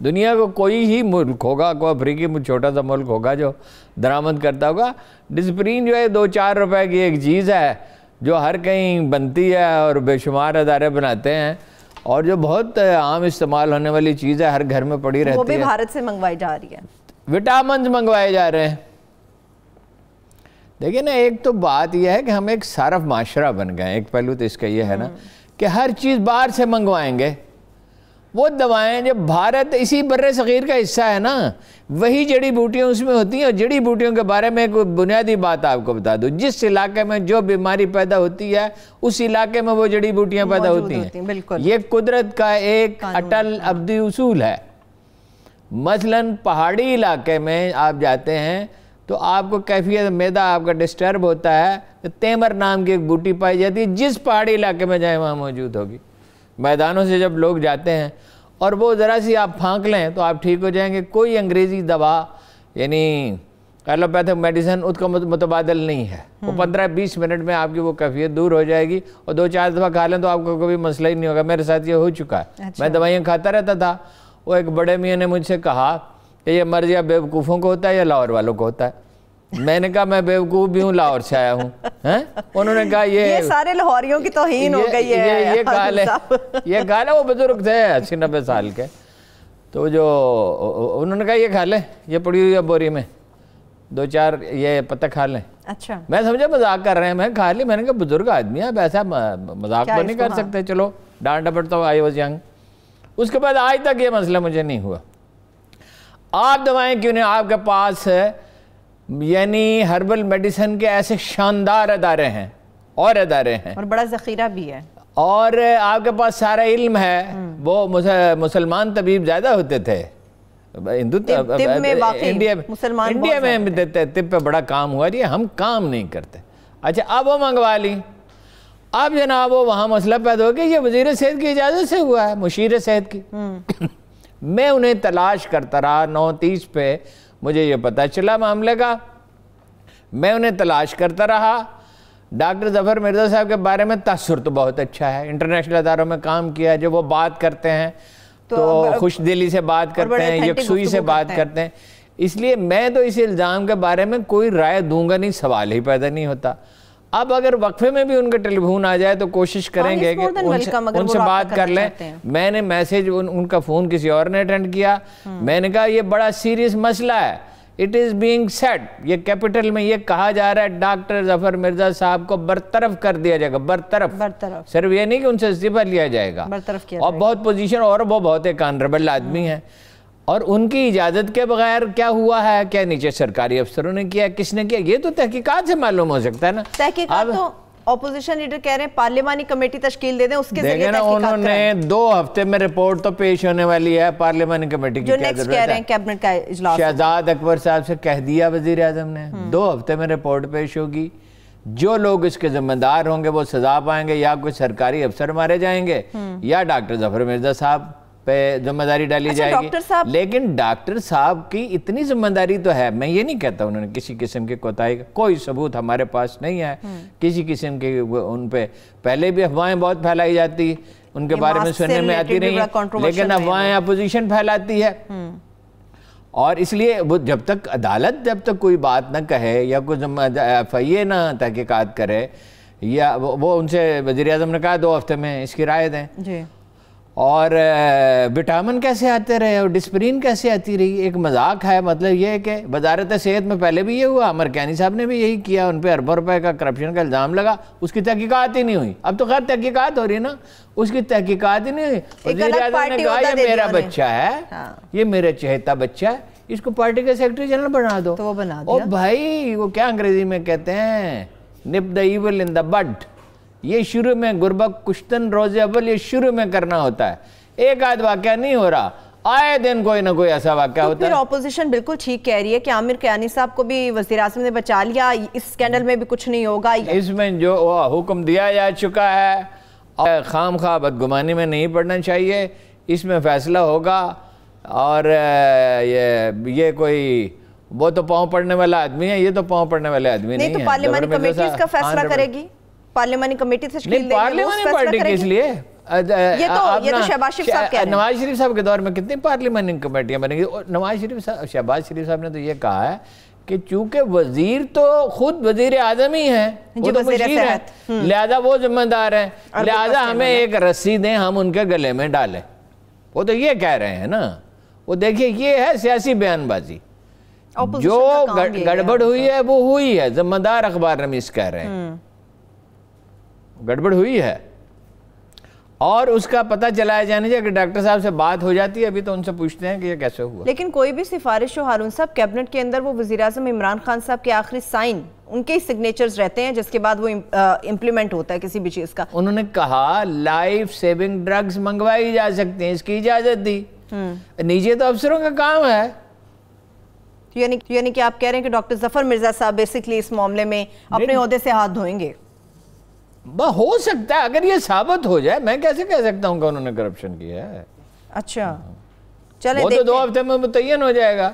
دنیا کو کوئی ہی ملک ہوگا، کوئی افریقی چھوٹا سا ملک ہوگا جو درآمد کرتا ہوگا۔ ڈسپرین جو ہے 2-4 روپے کی ایک چیز ہے جو ہر کہیں بنتی ہے اور بے شمار ادارے بناتے ہیں، اور جو بہت عام استعمال ہونے والی چیز ہے، ہر گھر میں پڑی رہتی ہے، وہ بھی بھارت سے منگوائی جا رہی ہے، وٹامنز منگوائے جا رہے ہیں۔ دیکھیں نا، ایک تو بات یہ ہے کہ ہم ایک صارف معاشرہ بن گئے ہیں، ایک پہلو تو اس کا یہ ہے نا کہ ہر چیز باہر سے منگوائیں گے۔ وہ دوائیں جب بھارت اسی بر صغیر کا حصہ ہے نا، وہی جڑی بوٹیاں اس میں ہوتی ہیں، اور جڑی بوٹیوں کے بارے میں کوئی بنیادی بات آپ کو بتا دوں، جس علاقے میں جو بیماری پیدا ہوتی ہے اس علاقے میں وہ جڑی بوٹیاں پیدا ہوتی ہیں۔ یہ قدرت کا ایک اٹل ابدی اصول ہے۔ مثلاً پہاڑی علاقے میں آپ جاتے ہیں تو آپ کو کیفیت معدہ آپ کا ڈسٹرب ہوتا ہے، تیمر نام کی ایک بوٹی پائی جاتی ہے، جس پہاڑی علاقے میں جائیں وہاں موجود ہوگی۔ میدانوں سے جب لوگ جاتے ہیں اور وہ ذرا سی آپ پھانک لیں تو آپ ٹھیک ہو جائیں گے۔ کوئی انگریزی دوا یعنی ایلوپیتھک میڈیسن اس کا متبادل نہیں ہے، وہ 15-20 منٹ میں آپ کی وہ کیفیت دور ہو جائے گی، اور 2-4 دفعہ کھا لیں تو آپ کو کوئی مسئلہ ہی نہیں ہوگا۔ میرے ساتھ یہ ہو چکا ہے، میں دوائیاں کھاتا رہتا تھا، وہ ایک بڑے میاں نے مجھ سے کہا کہ یہ مرض یا بیوقوفوں کو ہوتا ہے یا لاہور والوں کو ہوتا ہے۔ میں نے کہا میں بیوقوف بھی ہوں، لاہور سے آیا ہوں۔ انہوں نے کہا یہ سارے لاہوریوں کی توہین ہو گئی ہے، یہ کہا ہے، وہ بزرگ تھے 80-90 سال کے، تو جو انہوں نے کہا یہ کھا لیں، یہ پڑی ہوئی ہے بوری میں، 2-4 یہ پتہ کھا لیں۔ اچھا، میں سمجھا مذاق کر رہے ہیں، میں کھا لی۔ میں نے کہا بزرگ آدمی ہے، اب ایسا مذاق تو نہیں کر سکتے، چلو ڈانٹ ڈپٹ تو آئی واز ینگ۔ اس کے بعد آج تک یہ مسئلہ مجھے نہیں ہوا۔ آپ دوائیں کیوں نہیں؟ آپ کے پاس یعنی ہربل میڈیسن کے ایسے شاندار ادارے ہیں اور بڑا ذخیرہ بھی ہے، اور آپ کے پاس سارا علم ہے۔ وہ مسلمان طبیب زیادہ ہوتے تھے انڈیا میں، طب پہ بڑا کام ہوا، یہ ہم کام نہیں کرتے۔ اچھا، اب وہ منگوا لی، اب جناب وہ وہاں مسئلہ پیدا ہو گیا، یہ وزیر صحت کی اجازت سے ہوا ہے، مشیر صحت کی۔ میں انہیں تلاش کرتا رہا، 9:30 پہ مجھے یہ پتہ چلا معاملے کا، میں انہیں تلاش کرتا رہا۔ ڈاکٹر ظفر مرزا صاحب کے بارے میں تاثر تو بہت اچھا ہے، انٹرنیشنل اداروں میں کام کیا، جب وہ بات کرتے ہیں تو خوش دلی سے بات کرتے ہیں، یکسوئی سے بات کرتے ہیں، اس لیے میں تو اس الزام کے بارے میں کوئی رائے دوں گا نہیں، سوال ہی پیدا نہیں ہوتا۔ اب اگر وقفے میں بھی ان کا ٹیلی فون آ جائے تو کوشش کریں گے کہ ان سے بات کر لیں۔ میں نے میسیج ان کا فون کسی اور نے اٹینڈ کیا، میں نے کہا یہ بڑا سیریس مسئلہ ہے، اٹ از بینگ سیڈ، یہ کیپٹل میں یہ کہا جا رہا ہے ڈاکٹر ظفر مرزا صاحب کو برطرف کر دیا جائے گا، برطرف، صرف یہ نہیں کہ ان سے استعفیٰ لیا جائے گا، اور بہت پوزیشن، اور وہ بہت ایک آنریبل آدمی ہیں، اور ان کی اجازت کے بغیر کیا ہوا ہے، کیا نیچے سرکاری افسروں نے کیا، کس نے کیا، یہ تو تحقیقات سے معلوم ہو سکتا ہے نا۔ تحقیقات تو اپوزیشن لیڈر کہہ رہے ہیں پارلیمانی کمیٹی تشکیل دے دیں، اس کے ذریعے تحقیقات کریں۔ انہوں نے 2 ہفتے میں رپورٹ تو پیش ہونے والی ہے پارلیمانی کمیٹی کی، جو نیکسٹ کہہ رہے ہیں کیبنٹ کا اجلاس، شہزاد اکبر صاحب سے کہہ دیا وزیر اعظم نے 2 ہفتے میں رپورٹ پیش ہوگی، جو لوگ اس کے ذمہ دار ہوں گے وہ سزا پائیں گے، یا کوئی سرکاری افسر مارے جائیں گے، یا ڈاکٹر ظفر مرزا صاحب پہ ذمہ داری ڈالی جائے گی۔ لیکن ڈاکٹر صاحب کی اتنی ذمہ داری تو ہے، میں یہ نہیں کہتا انہوں نے کسی قسم کی کوتاہی کا، کوئی ثبوت ہمارے پاس نہیں ہے کسی قسم کی، ان پہ پہلے بھی افواہیں بہت پھیلائی جاتی، ان کے بارے میں سننے میں آتی رہی ہیں، لیکن افواہیں اپوزیشن پھیلاتی ہے، اور اس لیے وہ جب تک عدالت جب تک کوئی بات نہ کہے یا کوئی ایف آئی اے نہ تحقیقات کرے، یا وہ ان سے وزیر اعظم نے کہا 2 ہفتے میں اس کی رائے دیں۔ اور وٹامن کیسے آتے رہے اور ڈسپرین کیسے آتی رہی، ایک مذاق ہے۔ مطلب یہ ہے کہ وزارت صحت میں پہلے بھی یہ ہوا، عمر کیانی صاحب نے بھی یہی کیا، ان پہ اربوں روپے کا کرپشن کا الزام لگا، اس کی تحقیقات ہی نہیں ہوئی۔ اب تو خیر تحقیقات ہو رہی ہے نا، اس کی تحقیقات ہی نہیں ہوئی۔ وزیر اعظم نے کہا یہ میرا بچہ ہے، یہ میرا چہیتا بچہ ہے، اس کو پارٹی کا سیکرٹری جنرل بنا دو۔ تو وہ بنا دیا۔ بھائی وہ کیا انگریزی میں کہتے ہیں، نپ دا ایول ان دا بڈ، یہ شروع میں گربت کشتن روز اول، یہ شروع میں کرنا ہوتا ہے۔ ایک آدھ واقعہ نہیں ہو رہا، آئے دن کوئی نہ کوئی ایسا واقعہ ہوتا ہے۔ پھر اپوزیشن بالکل ٹھیک کہہ رہی ہے کہ عامر کیانی صاحب کو بھی وزیر اعظم نے بچا لیا، اس سکینڈل میں بھی کچھ نہیں ہوگا۔ اس میں جو حکم دیا جا چکا ہے، خام خواہ بدگمانی میں نہیں پڑنا چاہیے، اس میں فیصلہ ہوگا۔ اور یہ کوئی وہ تو پاؤں پڑنے والا آدمی ہے، یہ تو پاؤں پڑنے والے آدمی نہیں ہے۔ تو پارلیمانی کمیٹی اس کا فیصلہ کرے گی، پارلیمانی کمیٹی تشکیل دے گی، پارلیمانی پارٹی کس لیے؟ یہ تو شہباز شریف صاحب کہہ رہے ہیں. نواز شریف صاحب کے دور میں کتنی پارلیمانی کمیٹیاں بنیں گی. شہباز شریف صاحب نے تو یہ کہا ہے کہ چونکہ وزیر تو خود وزیر اعظم ہی ہیں, وہ تو مشیر ہیں, لہذا وہ ذمہ دار ہیں, لہذا ہمیں ایک رسی دیں ہم ان کے گلے میں ڈالیں. وہ تو یہ کہہ رہے ہیں نا. وہ دیکھیے یہ ہے سیاسی بیان بازی. جو گڑبڑ ہوئی ہے وہ ہوئی ہے, ذمہ دار اخبار نویس کہہ رہے ہیں گڑبڑ ہوئی ہے, اور اس کا پتہ چلایا جانا چاہیے کہ ڈاکٹر صاحب سے بات ہو جاتی ہے. ابھی تو ان سے پوچھتے ہیں کہ یہ کیسے ہوا. لیکن کوئی بھی سفارش ہو ہارون صاحب, کیبنٹ کے اندر وہ وزیراعظم عمران خان صاحب کے آخری سائن ان کے سگنیچرز رہتے ہیں, جس کے بعد وہ امپلیمنٹ ہوتا ہے کسی بھی چیز کا. انہوں نے کہا لائف سیونگ ڈرگز منگوائی جا سکتے ہیں, اس کی اجازت دی. نیچے تو افسروں کا کام ہے. یعنی کہ آپ کہہ رہے ہیں کہ ڈاکٹر ظفر مرزا صاحب بیسکلی اس معاملے میں اپنے عہدے سے ہاتھ دھوئیں گے. ہو سکتا ہے اگر یہ ثابت ہو جائے. میں کیسے کہہ سکتا ہوں کہ انہوں نے کرپشن کیا ہے. اچھا چلیں, وہ تو 2 ہفتے میں متعین ہو جائے گا.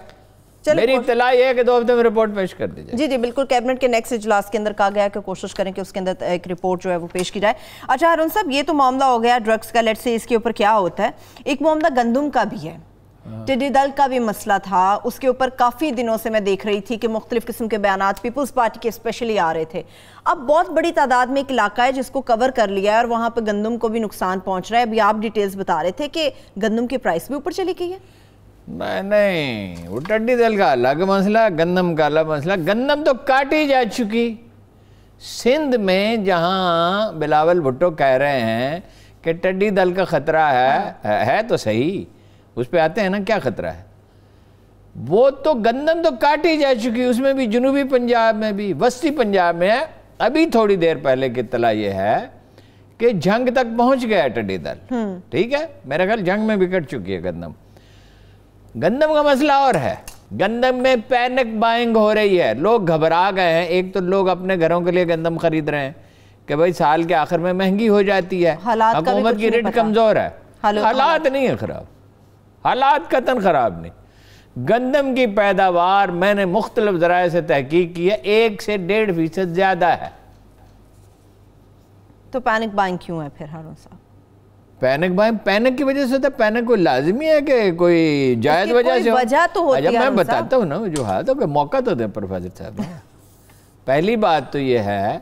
میری اطلاع یہ ہے کہ 2 ہفتے میں رپورٹ پیش کر دی جائے. جی بالکل. کیبنٹ کے نیکسٹ اجلاس کے اندر کہا گیا کہ کوشش کریں کہ اس کے اندر ایک رپورٹ جو ہے وہ پیش کی جائے. اچھا ہارون صاحب, یہ تو معاملہ ہو گیا ڈرگس کا, لیٹ سے اس کے اوپر کیا ہوتا ہے. ایک معاملہ گندم کا بھی ہے, ٹڈی دل کا بھی مسئلہ تھا. اس کے اوپر کافی دنوں سے میں دیکھ رہی تھی کہ مختلف قسم کے بیانات پیپلز پارٹی کے اسپیشلی آ رہے تھے. اب بہت بڑی تعداد میں ایک علاقہ ہے جس کو کور کر لیا ہے اور وہاں پہ گندم کو بھی نقصان پہنچ رہا ہے. ابھی آپ ڈیٹیلز بتا رہے تھے کہ گندم کی پرائس بھی اوپر چلی گئی ہے. نہیں, وہ ٹڈی دل کا الگ مسئلہ, گندم کا الگ مسئلہ. گندم تو کاٹی جا چکی. سندھ میں جہاں بلاول بھٹو کہہ رہے ہیں کہ ٹڈی دل کا خطرہ ہے تو صحیح, اس پہ آتے ہیں نا کیا خطرہ ہے. وہ تو گندم تو کاٹی جا چکی, اس میں بھی جنوبی پنجاب میں بھی, وسطی پنجاب میں ہے. ابھی تھوڑی دیر پہلے کی اطلاع یہ ہے کہ جھنگ تک پہنچ گیا ہے ٹڈی دل. ٹھیک ہے, میرا خیال جھنگ میں بھی کٹ چکی ہے گندم. گندم کا مسئلہ اور ہے. گندم میں پینک بائنگ ہو رہی ہے, لوگ گھبرا گئے ہیں. ایک تو لوگ اپنے گھروں کے لیے گندم خرید رہے ہیں کہ بھائی سال کے آخر میں مہنگی ہو جاتی ہے, حکومت کی ریٹ کمزور ہے. حالات نہیں ہے خراب, حالات قطعاً خراب نہیں. گندم کی پیداوار میں نے مختلف ذرائع سے تحقیق کی ہے 1 سے 1.5% زیادہ ہے. تو پینک بائنگ کیوں ہے پھر ہارون صاحب؟ پینک کی وجہ سے ہوتا ہے. پینک کوئی لازمی ہے کہ کوئی جائز وجہ سے وجہ تو ہوتی ہے. میں بتاتا ہوں نا جو ہاتھوں کہ موقع تو دیں پروفیسر صاحب. پہلی بات تو یہ ہے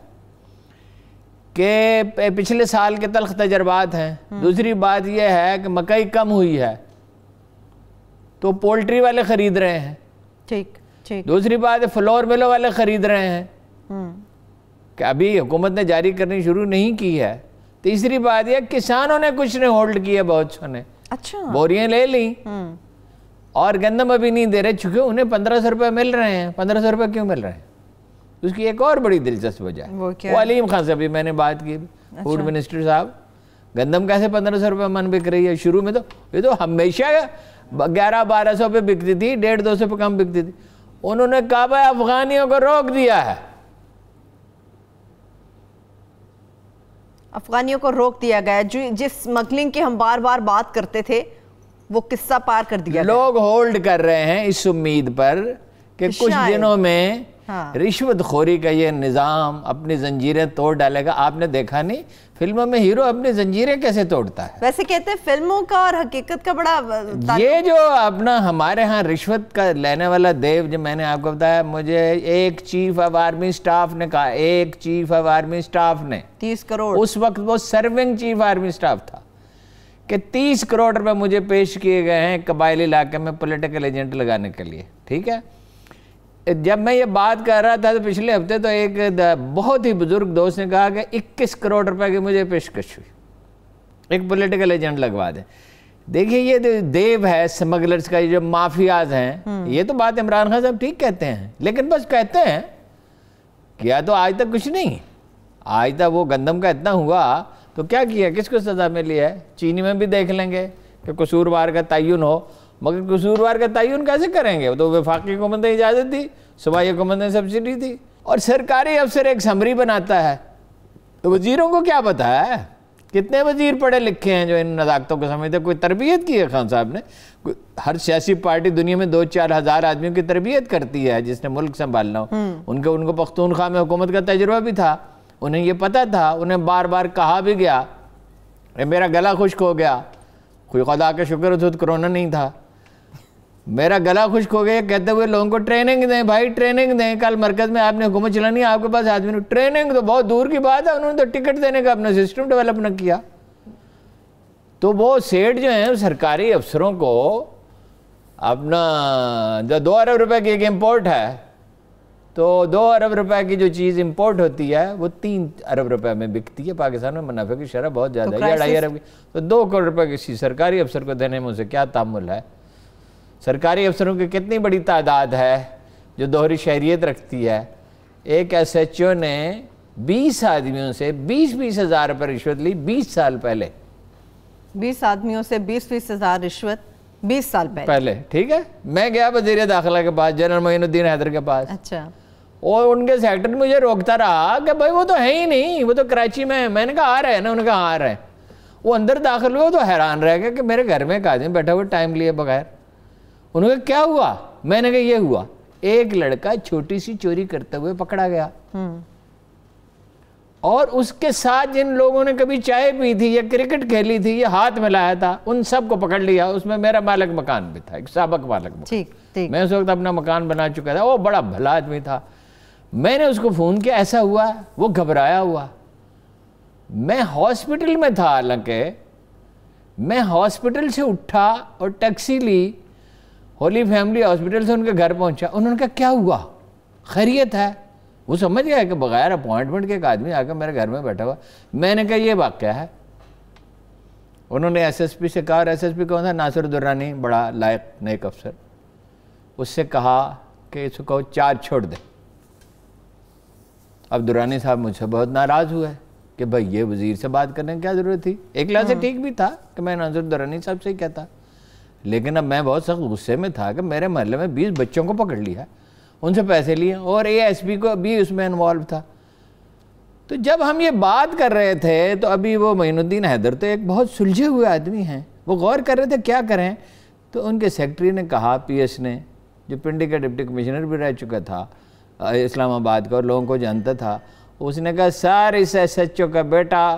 کہ پچھلے سال کے تلخ تجربات ہیں. دوسری بات یہ ہے کہ مکئی کم ہوئی ہے تو پولٹری والے خرید رہے ہیں. ٹھیک. دوسری بات ہے فلور ملوں والے خرید رہے ہیں کہ ابھی حکومت نے جاری کرنی شروع نہیں کی ہے. تیسری بات یہ کسانوں نے کچھ نے ہولڈ کیا, بہت سو نے بوریاں لے لیں اور گندم ابھی نہیں دے رہے, چونکہ انہیں 1500 روپے مل رہے ہیں. 1500 روپے کیوں مل رہے ہیں؟ اس کی ایک اور بڑی دلچسپ وجہ ہے. وہ علیم خان سے بھی میں نے بات کی, فوڈ منسٹر صاحب, گندم کیسے 1500 روپے من بک رہی ہے؟ شروع میں تو یہ تو ہمیشہ 1100-1200 پہ بکتی تھی, 150-200 پہ کم بکتی تھی. انہوں نے کہا بھائی افغانیوں کو روک دیا ہے. افغانیوں کو روک دیا گیا, جس اسمگلنگ کی ہم بار بار بات کرتے تھے وہ قصہ پار کر دیا. لوگ ہولڈ کر رہے ہیں اس امید پر کہ کچھ دنوں میں رشوت خوری کا یہ نظام اپنی زنجیریں توڑ ڈالے گا. آپ نے دیکھا نہیں فلموں میں ہیرو اپنی زنجیریں کیسے توڑتا ہے؟ ویسے کہتے ہیں فلموں کا اور حقیقت کا بڑا یہ جو اپنا ہمارے ہاں رشوت کا لینے والا دیو, جو میں نے آپ کو بتایا, مجھے ایک چیف آف آرمی سٹاف نے کہا, ایک چیف آف آرمی سٹاف نے 30 کروڑ, اس وقت وہ سرونگ چیف آرمی سٹاف تھا, کہ 30 کروڑ روپے مجھے پیش کیے گئے ہیں قبائلی علاقے میں پولیٹیکل ایجنٹ لگانے کے لیے. ٹھیک ہے, جب میں یہ بات کر رہا تھا تو پچھلے ہفتے تو ایک بہت ہی بزرگ دوست نے کہا کہ 21 کروڑ روپے کی مجھے پیشکش ہوئی, ایک پولیٹیکل ایجنٹ لگوا دیں. دیکھیے یہ دیو ہے سمگلرز کا, یہ جو مافیاز ہیں, یہ تو بات عمران خان صاحب ٹھیک کہتے ہیں, لیکن بس کہتے ہیں, کیا تو آج تک کچھ نہیں. آج تک وہ گندم کا اتنا ہوا تو کیا کیا, کس کو سزا ملی ہے؟ چینی میں بھی دیکھ لیں گے کہ قصوروار کا تعین ہو, مگر قصوروار کا تعین کیسے کریں گے؟ وہ تو وفاقی حکومت نے اجازت دی, صوبائی حکومت نے سبسڈی دی, اور سرکاری افسر ایک سمری بناتا ہے. تو وزیروں کو کیا پتا ہے؟ کتنے وزیر پڑھے لکھے ہیں جو ان نزاکتوں کو سمجھتے؟ کوئی تربیت کی ہے خان صاحب نے؟ ہر سیاسی پارٹی دنیا میں 2-4 ہزار آدمیوں کی تربیت کرتی ہے جس نے ملک سنبھالنا ہو. ان کو پختونخوا میں حکومت کا تجربہ بھی تھا, انہیں یہ پتا تھا, انہیں بار بار کہا بھی گیا میرا گلا خشک ہو گیا، کوئی خدا کا شکر ہو تو کرونا نہیں تھا، میرا گلا خشک ہو گیا کہتے ہوئے لوگوں کو ٹریننگ دیں بھائی، ٹریننگ دیں، کل مرکز میں آپ نے حکومت چلانی ہے، آپ کے پاس آدمی، ٹریننگ تو بہت دور کی بات ہے، انہوں نے تو ٹکٹ دینے کا اپنا سسٹم ڈیولپ نہ کیا۔ تو وہ سیٹ جو ہیں سرکاری افسروں کو اپنا جو 2 ارب روپے کی ایک امپورٹ ہے، تو 2 ارب روپے کی جو چیز امپورٹ ہوتی ہے وہ 3 ارب روپے میں بکتی ہے، پاکستان میں منافع کی شرح بہت زیادہ ہے، 2.5 ارب کی، تو 2 کروڑ روپے کی چیز سرکاری افسر کو دینے میں اسے کیا تعامل ہے؟ سرکاری افسروں کی کتنی بڑی تعداد ہے جو دوہری شہریت رکھتی ہے۔ ایک ایس ایچ او نے 20 آدمیوں سے 20-20 ہزار روپے رشوت لی 20 سال پہلے، 20 آدمیوں سے 20-20 ہزار رشوت 20 سال پہلے، ٹھیک ہے۔ میں گیا وزیر داخلہ کے پاس، جنرل معین الدین حیدر کے پاس، اچھا، اور ان کے سیکٹری مجھے روکتا رہا کہ بھائی وہ تو ہے ہی نہیں، وہ تو کراچی میں ہے۔ میں نے کہا آ رہے ہیں نا، انہوں نے کہا آ رہے ہیں۔ وہ اندر داخل ہوئے تو حیران رہ گیا کہ میرے گھر میں ایک آدمی بیٹھا ہوا ٹائم لیے بغیر۔ انہوں نے کہا کیا ہوا؟ میں نے کہا یہ ہوا، ایک لڑکا چھوٹی سی چوری کرتے ہوئے پکڑا گیا، اور اس کے ساتھ جن لوگوں نے کبھی چائے پی تھی یا کرکٹ کھیلی تھی یا ہاتھ ملایا تھا ان سب کو پکڑ لیا۔ اس میں میرا مالک مکان بھی تھا، ایک سابق مالک مکان، میں اس وقت اپنا مکان بنا چکا تھا، وہ بڑا بھلا آدمی تھا۔ میں نے اس کو فون کیا ایسا ہوا، وہ گھبرایا ہوا۔ میں ہاسپٹل میں تھا، حالانکہ میں ہاسپٹل سے اٹھا اور ٹیکسی لی، ہولی فیملی ہاسپٹل سے ان کے گھر پہنچا۔ انہوں نے کہا کیا ہوا، خیریت ہے؟ وہ سمجھ گیا کہ بغیر اپوائنٹمنٹ کے ایک آدمی آ کے میرے گھر میں بیٹھا ہوا۔ میں نے کہا یہ واقعہ ہے۔ انہوں نے ایس ایس پی سے کہا، اور ایس ایس پی کون تھا؟ ناصر درانی، بڑا لائق نیک افسر، اس سے کہا کہ اس کو 4 چھوڑ دے۔ اب درانی صاحب مجھ سے بہت ناراض ہوئے کہ بھائی یہ وزیر سے بات کرنے کی کیا ضرورت تھی؟ ایک لحاظ سے ٹھیک بھی تھا کہ میں ناصر درانی صاحب سے ہی کہتا، لیکن اب میں بہت سخت غصے میں تھا کہ میرے محلے میں 20 بچوں کو پکڑ لیا، ان سے پیسے لیے، اور اے ایس پی کو بھی اس میں انوالو تھا۔ تو جب ہم یہ بات کر رہے تھے تو ابھی وہ معین الدین حیدر تو ایک بہت سلجھے ہوئے آدمی ہیں، وہ غور کر رہے تھے کیا کریں۔ تو ان کے سیکٹری نے کہا، پی ایس نے، جو پنڈی کا ڈپٹی کمشنر بھی رہ چکا تھا اسلام آباد کا اور لوگوں کو جانتا تھا، اس نے کہا سر اس ایس ایچ او کا بیٹا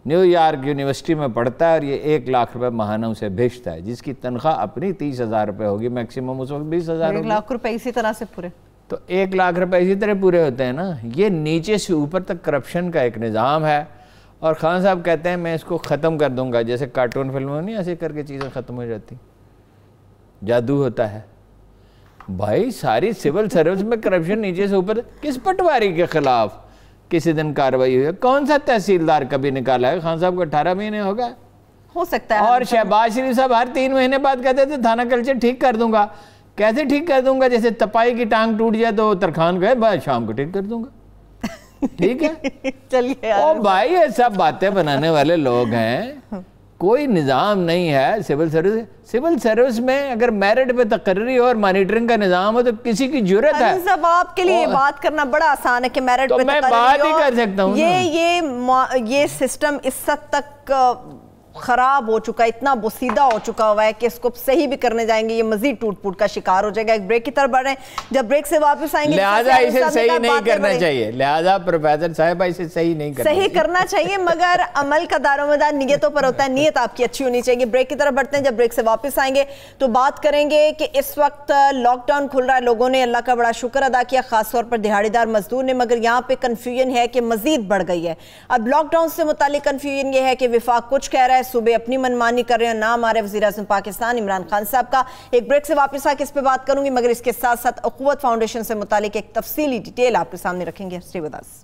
نیو یارک یونیورسٹی میں پڑھتا ہے اور یہ 1 لاکھ روپے ماہانہ اسے بھیجتا ہے، جس کی تنخواہ اپنی 30,000 روپے ہوگی، میکسیمم اس وقت 20,000 ہوگی۔ 1 لاکھ روپے اسی طرح سے پورے، تو 1 لاکھ روپے اسی طرح پورے ہوتے ہیں نا۔ یہ نیچے سے اوپر تک کرپشن کا ایک نظام ہے، اور خان صاحب کہتے ہیں میں اس کو ختم کر دوں گا، جیسے کارٹون فلموں نہیں ایسے کر کے چیزیں ختم ہو جاتی، جادو ہوتا ہے۔ بھائی ساری سول سروس میں کرپشن نیچے سے اوپر، کس پٹواری کے خلاف کسی دن کارروائی ہوئی ہے؟ کون سا تحصیلدار کبھی نکالا ہے؟ خان صاحب کو 18 مہینے ہو گئے، ہو سکتا ہے۔ اور شہباز شریف صاحب ہر 3 مہینے بعد کہتے تھے تھانہ کلچر ٹھیک کر دوں گا۔ کیسے ٹھیک کر دوں گا؟ جیسے تپائی کی ٹانگ ٹوٹ جائے تو ترخان گئے بھائی شام کو ٹھیک کر دوں گا، ٹھیک ہے۔ چلیے او بھائی یہ سب باتیں بنانے والے لوگ ہیں، کوئی نظام نہیں ہے سول سروس۔ سول سروس میں اگر میرٹ پہ تقرری اور مانیٹرنگ کا نظام ہو تو کسی کی جرت ہے؟ صاحب آپ کے لیے بات کرنا بڑا آسان ہے کہ میرٹ پہ میں بات ہی کر سکتا ہوں۔ یہ سسٹم اس حد تک خراب ہو چکا ہے، اتنا بوسیدہ ہو چکا ہوا ہے کہ اس کو صحیح بھی کرنے جائیں گے یہ مزید ٹوٹ پھوٹ کا شکار ہو جائے گا۔ ایک بریک کی طرف بڑھ رہے ہیں، جب بریک سے واپس آئیں گے لہٰذا اسے صحیح نہیں کرنا چاہیے، لہٰذا پروفیسر صاحبہ اسے صحیح نہیں کرنا صحیح کرنا چاہیے، مگر عمل کا دار و مدار نیتوں پر ہوتا ہے، نیت آپ کی اچھی ہونی چاہیے۔ بریک کی طرف بڑھتے ہیں، جب بریک سے واپس آئیں گے تو بات کریں گے کہ اس وقت لاک ڈاؤن کھل رہا ہے، لوگوں نے اللہ کا بڑا شکر ادا کیا، خاص طور پر دہاڑی دار مزدور نے، مگر یہاں پہ کنفیوژن ہے کہ مزید بڑھ گئی ہے۔ اب لاک ڈاؤن سے متعلق کنفیوژن یہ ہے کہ وفاق کچھ کہہ رہا ہے، صوبے اپنی منمانی کر رہے ہیں، نہ ہمارے وزیر اعظم پاکستان عمران خان صاحب کا۔ ایک بریک سے واپس آ کے اس پہ بات کروں گی، مگر اس کے ساتھ ساتھ اخوت فاؤنڈیشن سے متعلق ایک تفصیلی ڈیٹیل آپ کے سامنے رکھیں گے۔ Stay with us۔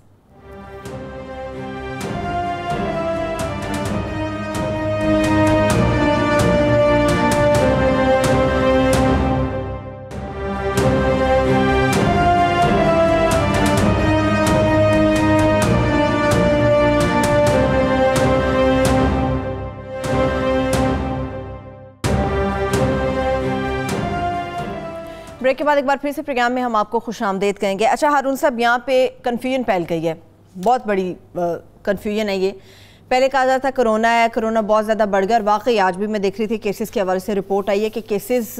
بریک کے بعد ایک بار پھر سے پروگرام میں ہم آپ کو خوش آمدید کہیں گے۔ اچھا ہارون صاحب، یہاں پہ کنفیوژن پھیل گئی ہے، بہت بڑی کنفیوژن ہے یہ۔ پہلے کہا جاتا تھا کرونا ہے، کرونا بہت زیادہ بڑھ گیا، اور واقعی آج بھی میں دیکھ رہی تھی کیسز کے حوالے سے رپورٹ آئی ہے کہ کیسز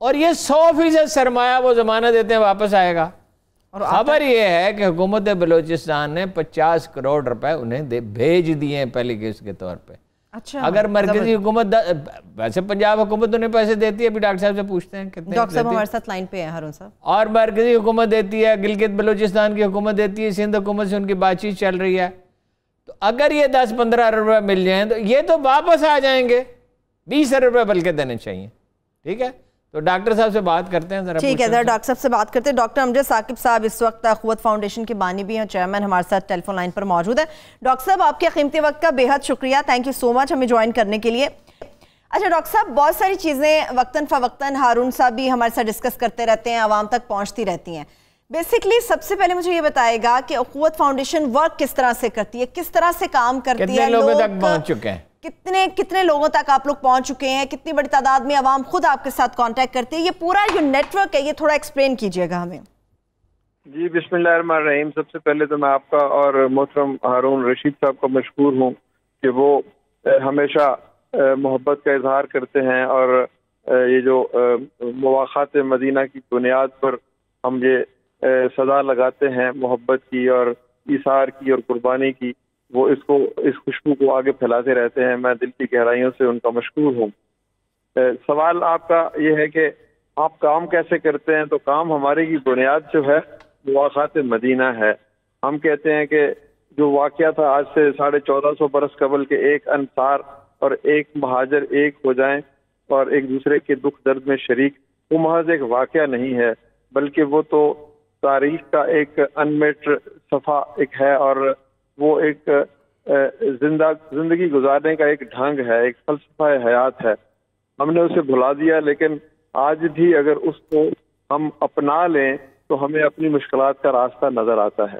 اور یہ 100% سرمایہ وہ ضمانت دیتے ہیں واپس آئے گا. اور خبر یہ ہے کہ حکومت بلوچستان نے 50 کروڑ روپے انہیں بھیج دیے ہیں پہلی قسط کے طور پہ. اچھا اگر مرکزی حکومت ویسے پنجاب حکومت انہیں پیسے دیتی ہے, ابھی ڈاکٹر صاحب سے پوچھتے ہیں کتنے. ڈاکٹر صاحب ہمارے ساتھ لائن پہ ہیں ہارون صاحب. اور مرکزی حکومت دیتی ہے, گلگت بلوچستان کی حکومت دیتی ہے, سندھ حکومت سے ان کی بات چیت چل رہی ہے. تو اگر یہ 10-15 ارب روپے مل جائیں تو یہ تو واپس آ جائیں گے. 20 ارب روپے بلکہ دینے چاہیے. ٹھیک ہے, تو ڈاکٹر صاحب سے بات کرتے ہیں ذرا. ٹھیک ہے, ذرا ڈاکٹر صاحب سے بات کرتے ہیں. ڈاکٹر امجد ثاقب صاحب اس وقت اخوت فاؤنڈیشن کے بانی بھی ہیں, چیئرمین, ہمارے ساتھ ٹیلی فون لائن پر موجود ہے. ڈاکٹر صاحب آپ کے قیمتی وقت کا بے حد شکریہ, تھینک یو سو مچ ہمیں جوائن کرنے کے لیے. اچھا ڈاکٹر صاحب, بہت ساری چیزیں وقتاً فوقتاً ہارون صاحب بھی ہمارے ساتھ ڈسکس کرتے رہتے ہیں, عوام تک پہنچتی رہتی ہیں. بیسکلی سب سے پہلے مجھے یہ بتائے گا کہ اخوت فاؤنڈیشن ورک کس طرح سے کرتی ہے, کس طرح سے کام کرتی ہے, کتنے لوگوں تک پہنچ چکے ہیں, کتنے لوگوں تک آپ لوگ پہنچ چکے ہیں, کتنی بڑی تعداد میں عوام خود آپ کے ساتھ کانٹیکٹ کرتی ہے, یہ پورا جو نیٹ ورک ہے یہ تھوڑا ایکسپلین کیجئے گا ہمیں. جی بسم اللہ الرحمن الرحیم. سب سے پہلے تو میں آپ کا اور محترم ہارون رشید صاحب کا مشکور ہوں کہ وہ ہمیشہ محبت کا اظہار کرتے ہیں, اور یہ جو مواخات مدینہ کی بنیاد پر ہم یہ صدا لگاتے ہیں محبت کی اور ایثار کی اور قربانی کی, وہ اس خوشبو کو آگے پھیلاتے رہتے ہیں. میں دل کی گہرائیوں سے ان کا مشکور ہوں. سوال آپ کا یہ ہے کہ آپ کام کیسے کرتے ہیں, تو کام ہمارے کی بنیاد جو ہے مواخات مدینہ ہے. ہم کہتے ہیں کہ جو واقعہ تھا آج سے 1450 برس قبل کے ایک انصار اور ایک مہاجر ایک ہو جائیں اور ایک دوسرے کے دکھ درد میں شریک, وہ محض ایک واقعہ نہیں ہے بلکہ وہ تو تاریخ کا ایک انمیٹ صفحہ ایک ہے, اور وہ ایک زندگی گزارنے کا ایک ڈھنگ ہے, ایک فلسفہ حیات ہے. ہم نے اسے بھلا دیا, لیکن آج بھی اگر اس کو ہم اپنا لیں تو ہمیں اپنی مشکلات کا راستہ نظر آتا ہے.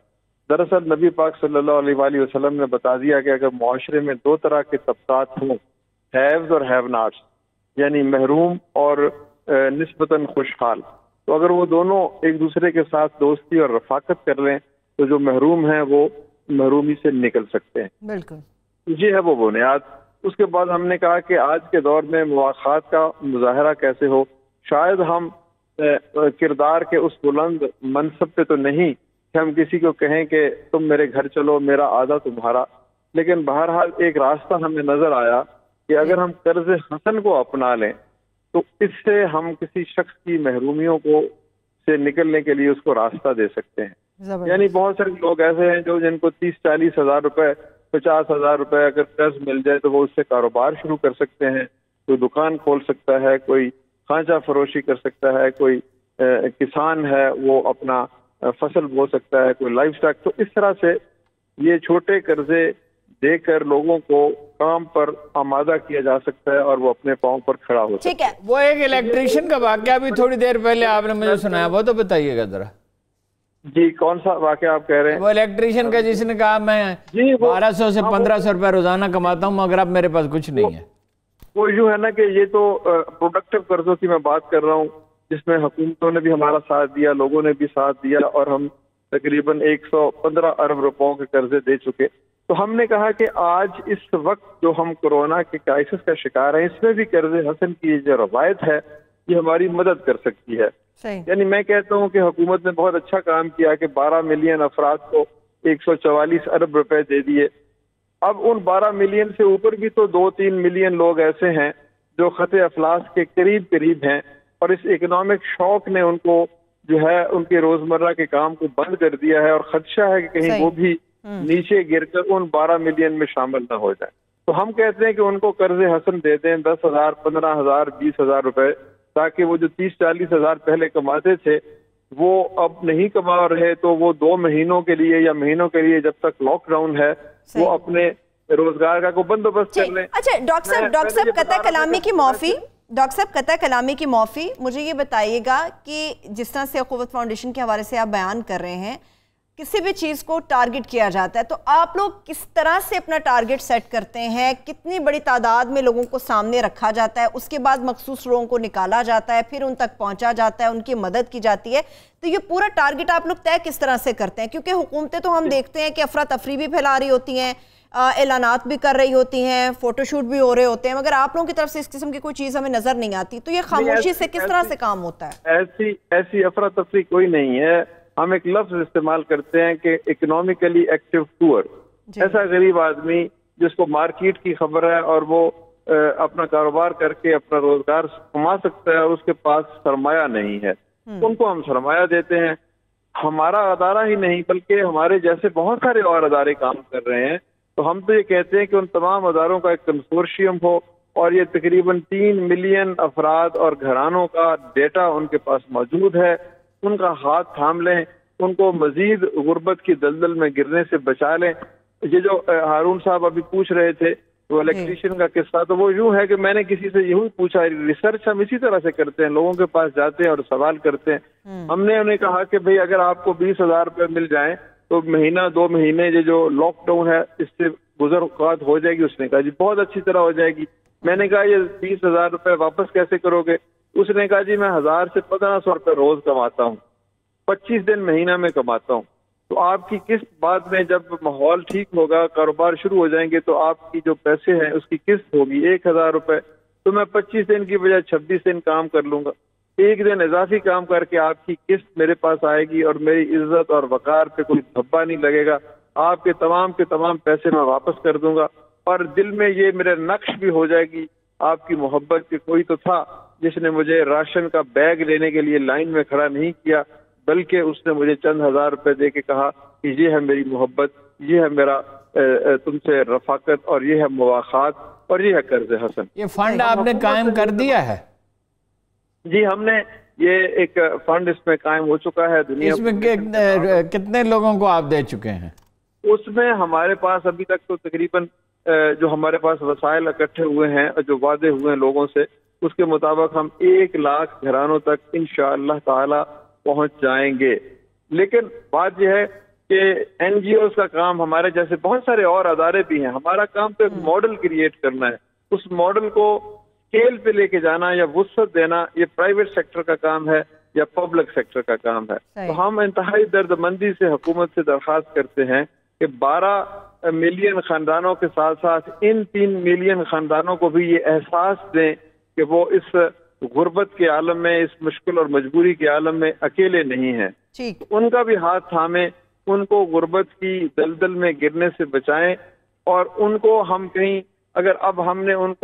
دراصل نبی پاک صلی اللہ علیہ وآلہ وسلم نے بتا دیا کہ اگر معاشرے میں 2 طرح کے طبقات ہوں, ہیوز اور ہیو ناٹس, یعنی محروم اور نسبتاً خوشحال, تو اگر وہ دونوں ایک دوسرے کے ساتھ دوستی اور رفاقت کر لیں تو جو محروم ہیں وہ محرومی سے نکل سکتے ہیں. بالکل, یہ ہے وہ بنیاد. اس کے بعد ہم نے کہا کہ آج کے دور میں مواخات کا مظاہرہ کیسے ہو. شاید ہم کردار کے اس بلند منصب پہ تو نہیں کہ ہم کسی کو کہیں کہ تم میرے گھر چلو, میرا آدھا تمہارا, لیکن بہرحال ایک راستہ ہمیں نظر آیا کہ اگر ہم قرض حسن کو اپنا لیں تو اس سے ہم کسی شخص کی محرومیوں کو سے نکلنے کے لیے اس کو راستہ دے سکتے ہیں. یعنی بہت سارے لوگ ایسے ہیں جو جن کو 30-40 ہزار روپے 50 ہزار روپے اگر قرض مل جائے تو وہ اس سے کاروبار شروع کر سکتے ہیں, کوئی دکان کھول سکتا ہے, کوئی خانچہ فروشی کر سکتا ہے, کوئی کسان ہے وہ اپنا فصل بو سکتا ہے, کوئی لائف سٹاک. تو اس طرح سے یہ چھوٹے قرضے دے کر لوگوں کو کام پر آمادہ کیا جا سکتا ہے اور وہ اپنے پاؤں پر کھڑا ہو سکتا ہے. ٹھیک ہے, وہ ایک الیکٹریشین کا واقعہ بھی تھوڑی دیر پہلے آپ نے مجھے سنایا, وہ تو بتائیے گا ذرا. جی کون سا واقعہ آپ کہہ رہے ہیں؟ وہ الیکٹریشین کا جس نے کہا میں 1200 سے 1500 روپے روزانہ کماتا ہوں مگر اب میرے پاس کچھ نہیں ہے. وہ یوں ہے نا کہ یہ تو پروڈکٹیو قرضوں کی میں بات کر رہا ہوں جس میں حکومتوں نے بھی ہمارا ساتھ دیا, لوگوں نے بھی ساتھ دیا, اور ہم تقریباً 115 ارب روپوں کے قرضے دے چکے. تو ہم نے کہا کہ آج اس وقت جو ہم کورونا کے کرائسس کا شکار ہیں اس میں بھی قرض حسن کی جو روایت ہے یہ ہماری مدد کر سکتی ہے. یعنی میں کہتا ہوں کہ حکومت نے بہت اچھا کام کیا کہ 12 ملین افراد کو 144 ارب روپے دے دیے. اب ان 12 ملین سے اوپر بھی تو 2-3 ملین لوگ ایسے ہیں جو خط افلاس کے قریب ہیں, اور اس اکنامک شوق نے ان کو جو ہے ان کے روزمرہ کے کام کو بند کر دیا ہے, اور خدشہ ہے کہ کہیں وہ بھی نیچے گر کر ان 12 ملین میں شامل نہ ہو جائے. تو ہم کہتے ہیں کہ ان کو قرض حسن دے دیں 10,000 15,000 20,000 روپے, تاکہ وہ جو 30-40 ہزار پہلے کماتے تھے وہ اب نہیں کما رہے تو وہ 2 مہینوں کے لیے یا مہینوں کے لیے جب تک لاک ڈاؤن ہے وہ اپنے روزگار کا کوئی بندوبست کر لیں. اچھا ڈاکٹر صاحب قطع کلامی کی معافی, ڈاکٹر صاحب قطع کلامی کی معافی, مجھے یہ بتائیے گا کہ جس طرح سے اخوت فاؤنڈیشن کے حوالے سے آپ بیان کر رہے ہیں کسی بھی چیز کو ٹارگٹ کیا جاتا ہے, تو آپ لوگ کس طرح سے اپنا ٹارگٹ سیٹ کرتے ہیں, کتنی بڑی تعداد میں لوگوں کو سامنے رکھا جاتا ہے, اس کے بعد مخصوص لوگوں کو نکالا جاتا ہے, پھر ان تک پہنچا جاتا ہے, ان کی مدد کی جاتی ہے, تو یہ پورا ٹارگٹ آپ لوگ طے کس طرح سے کرتے ہیں؟ کیونکہ حکومتیں تو ہم دیکھتے ہیں کہ افراتفری بھی پھیلا رہی ہوتی ہیں, اعلانات بھی کر رہی ہوتی ہیں، فوٹو شوٹ بھی ہو رہے ہوتے ہیں، مگر آپ لوگوں کی طرف سے اس قسم کی کوئی چیز ہمیں نظر نہیں آتی، تو یہ خاموشی سے کس طرح سے کام ہوتا ہے؟ ایسی افراتفری کوئی نہیں ہے. ہم ایک لفظ استعمال کرتے ہیں کہ اکنامکلی ایکٹیو پور. ایسا غریب آدمی جس کو مارکیٹ کی خبر ہے اور وہ اپنا کاروبار کر کے اپنا روزگار کما سکتا ہے اور اس کے پاس سرمایہ نہیں ہے، ان کو ہم سرمایہ دیتے ہیں. ہمارا ادارہ ہی نہیں بلکہ ہمارے جیسے بہت سارے اور ادارے کام کر رہے ہیں. تو ہم تو یہ کہتے ہیں کہ ان تمام اداروں کا ایک کنسورشیم ہو اور یہ تقریباً 3 ملین افراد اور گھرانوں کا ڈیٹا ان کے پاس موجود ہے. ان کا ہاتھ تھام لیں، ان کو مزید غربت کی دلدل میں گرنے سے بچا لیں. یہ جو ہارون صاحب ابھی پوچھ رہے تھے وہ الیکٹریشین کا قصہ، تو وہ یوں ہے کہ میں نے کسی سے یہی پوچھا. ریسرچ ہم اسی طرح سے کرتے ہیں، لوگوں کے پاس جاتے ہیں اور سوال کرتے ہیں. ہم نے انہیں کہا کہ بھئی اگر آپ کو 20,000 روپے مل جائیں تو مہینہ 2 مہینے یہ جو لاک ڈاؤن ہے اس سے گزر اوقات ہو جائے گی. اس نے کہا جی بہت اچھی طرح ہو جائے گی. میں نے کہا یہ 20,000 روپے واپس کیسے کرو گے؟ اس نے کہا جی میں 1000 سے 1500 روپے روز کماتا ہوں، 25 دن مہینہ میں کماتا ہوں. تو آپ کی قسط بعد میں جب ماحول ٹھیک ہوگا، کاروبار شروع ہو جائیں گے تو آپ کی جو پیسے ہیں اس کی قسط ہوگی 1000 روپے. تو میں 25 دن کی بجائے 26 دن کام کر لوں گا، 1 دن اضافی کام کر کے آپ کی قسط میرے پاس آئے گی اور میری عزت اور وقار پہ کوئی دھبا نہیں لگے گا. آپ کے تمام پیسے میں واپس کر دوں گا اور دل میں یہ میرے نقش بھی ہو جائے گی آپ کی محبت کہ کوئی تو تھا جس نے مجھے راشن کا بیگ لینے کے لیے لائن میں کھڑا نہیں کیا، بلکہ اس نے مجھے چند 1000 روپے دے کے کہا کہ یہ ہے میری محبت، یہ ہے میرا تم سے رفاقت اور یہ ہے مواخات اور یہ ہے قرض حسن. یہ فنڈ آپ نے قائم کر دیا ہے؟ جی ہم نے یہ ایک فنڈ اس میں قائم ہو چکا ہے. اس میں کتنے لوگوں کو آپ دے چکے ہیں؟ اس میں ہمارے پاس ابھی تک تو تقریباً جو ہمارے پاس وسائل اکٹھے ہوئے ہیں جو وعدے ہوئے ہیں لوگوں سے، اس کے مطابق ہم 1 لاکھ گھرانوں تک انشاءاللہ تعالی پہنچ جائیں گے. لیکن بات یہ ہے کہ این جی اوز کا کام، ہمارے جیسے بہت سارے اور ادارے بھی ہیں، ہمارا کام تو ایک ماڈل کریٹ کرنا ہے. اس ماڈل کو اسکیل پہ لے کے جانا یا وسعت دینا یہ پرائیویٹ سیکٹر کا کام ہے یا پبلک سیکٹر کا کام ہے. تو ہم انتہائی درد مندی سے حکومت سے درخواست کرتے ہیں کہ 12 ملین خاندانوں کے ساتھ ساتھ ان 3 ملین خاندانوں کو بھی یہ احساس دیں کہ وہ اس غربت کے عالم میں، اس مشکل اور مجبوری کے عالم میں اکیلے نہیں ہیں. ان کا بھی ہاتھ تھامیں، ان کو غربت کی دلدل میں گرنے سے بچائیں. اور ان کو ہم کہیں اگر اب ہم نے ان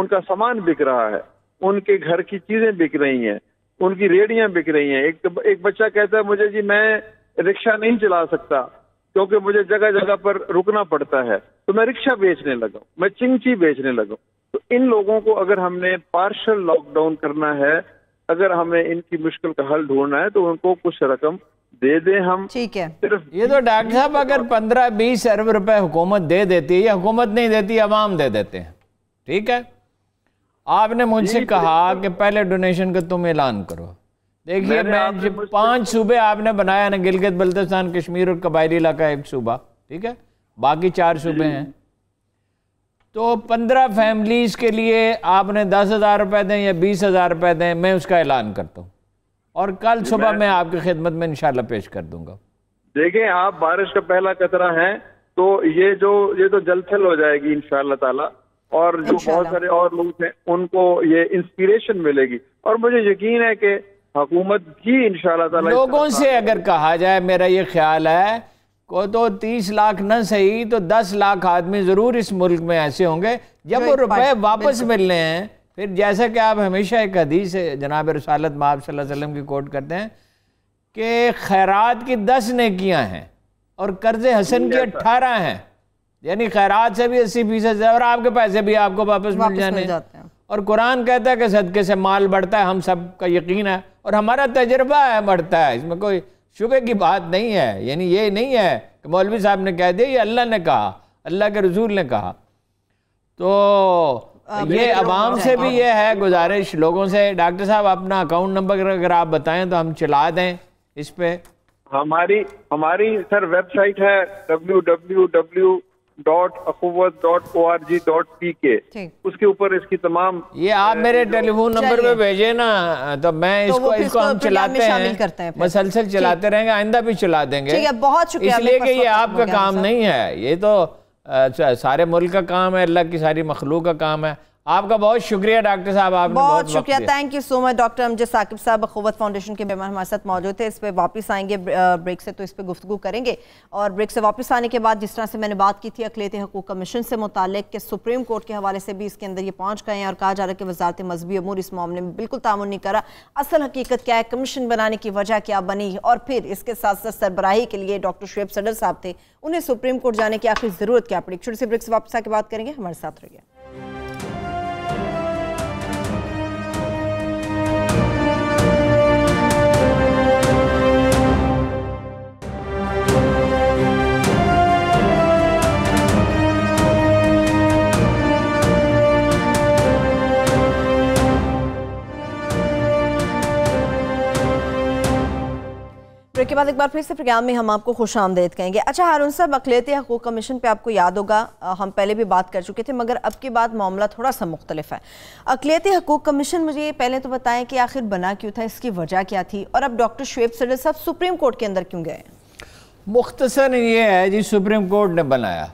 کا سامان بک رہا ہے، ان کے گھر کی چیزیں بک رہی ہیں، ان کی ریڑیاں بک رہی ہیں. ایک بچہ کہتا ہے مجھے جی میں رکشہ نہیں چلا سکتا کیونکہ مجھے جگہ جگہ پر رکنا پڑتا ہے، تو میں رکشہ بیچنے لگا ہوں، میں چنگچی بیچنے لگا ہوں. تو ان لوگوں کو اگر ہم نے پارشل لاک ڈاؤن کرنا ہے، اگر ہمیں ان کی مشکل کا حل ڈھونڈنا ہے تو ان کو کچھ رقم دے دیں ہم. ٹھیک ہے. یہ تو ڈاکٹر صاحب اگر 15-20 ارب روپے حکومت دے دیتی ہے یا حکومت نہیں دیتی، عوام دے دیتے ہیں، ٹھیک ہے. آپ نے مجھ سے کہا کہ پہلے ڈونیشن کا تم اعلان کرو. دیکھیے میں 5 صوبے آپ نے بنایا نا، گلگت بلتستان، کشمیر اور قبائلی علاقہ ایک صوبہ، ٹھیک ہے، باقی 4 صوبے ہیں. تو 15 فیملیز کے لیے آپ نے 10,000 روپے دیں یا 20,000 روپے دیں، میں اس کا اعلان کرتا ہوں اور کل صبح میں آپ کی خدمت میں انشاءاللہ پیش کر دوں گا. دیکھیں آپ بارش کا پہلا قطرہ ہیں تو یہ تو جلد تھل ہو جائے گی انشاءاللہ تعالی، اور جو بہت سارے اور لوگ ہیں ان کو یہ انسپیریشن ملے گی. اور مجھے یقین ہے کہ حکومت بھی انشاءاللہ تعالی لوگوں سے اگر کہا جائے، میرا یہ خیال ہے کو تو 30 لاکھ نہ صحیح تو 10 لاکھ آدمی ضرور اس ملک میں ایسے ہوں گے جب وہ روپے واپس ملنے ہیں. پھر جیسا کہ آپ ہمیشہ ایک حدیث جناب رسالت مآب صلی اللہ علیہ وسلم کی کوٹ کرتے ہیں کہ خیرات کی 10 نیکیاں ہیں اور قرض حسن کی 18 ہیں، یعنی خیرات سے بھی 80% اور آپ کے پیسے بھی آپ کو واپس مل جانے. اور قرآن کہتا ہے کہ صدقے سے مال بڑھتا ہے، ہم سب کا یقین ہے اور ہمارا تجربہ ہے بڑھتا ہے، اس میں کوئی شبہ کی بات نہیں ہے. یعنی یہ نہیں ہے کہ مولوی صاحب نے کہہ دیا، یہ اللہ نے کہا، اللہ کے رسول نے کہا. تو یہ عوام سے بھی یہ ہے گزارش لوگوں سے. ڈاکٹر صاحب اپنا اکاؤنٹ نمبر اگر آپ بتائیں تو ہم چلا دیں اس پہ. ہماری سر ویب سائٹ ہے www.akhuwat.org.pk. اس کے اوپر اس کی تمام، یہ آپ میرے ٹیلی فون نمبر پہ بھیجیں نا تو میں اس کو ہم چلاتے ہیں، مسلسل چلاتے رہیں گے، آئندہ بھی چلا دیں گے. بہت شکریہ. اس لیے کہ یہ آپ کا کام نہیں ہے، یہ تو سارے ملک کا کام ہے، اللہ کی ساری مخلوق کا کام ہے۔ آپ کا بہت شکریہ ڈاکٹر صاحب، آپ نے بہت شکریہ، thank you so much. Doctor Amjad Saqib صاحب اخوت فاؤنڈیشن کے مہمان ہمارے ساتھ موجود تھے۔ اس پہ واپس آئیں گے بریک سے، تو اس پہ گفتگو کریں گے، اور بریک سے واپس آنے کے بعد جس طرح سے میں نے بات کی تھی اقلیتی حقوق کمیشن سے متعلق کہ سپریم کورٹ کے حوالے سے بھی اس کے اندر یہ پہنچ گئے ہیں، اور کہا جا رہا ہے کہ وزارت مذہبی امور اس معاملے میں بالکل تعاون نہیں کرا۔ اصل حقیقت کیا ہے، کمیشن بنانے کی وجہ کیا بنی، اور پھر اس کے ساتھ ساتھ سربراہی کے لیے ڈاکٹر شعیب صدر صاحب تھے، انہیں سپریم کورٹ جانے کی آخری ضرورت کیا پڑی۔ چھوٹی سی بریک سے واپس آ کے بات کریں گے، ہمارے ساتھ رہیے۔ بریک کے بعد ایک بار پھر سے پروگرام میں ہم آپ کو خوش آمدید کہیں گے۔ اچھا ہارون صاحب، اقلیتی حقوق کمیشن پہ آپ کو یاد ہوگا ہم پہلے بھی بات کر چکے تھے، مگر اب کی بات معاملہ تھوڑا سا مختلف ہے۔ اقلیتی حقوق کمیشن، مجھے یہ پہلے تو بتائیں کہ آخر بنا کیوں تھا، اس کی وجہ کیا تھی، اور اب ڈاکٹر شعیب صدر صاحب سپریم کورٹ کے اندر کیوں گئے؟ مختصر یہ ہے جی، سپریم کورٹ نے بنایا۔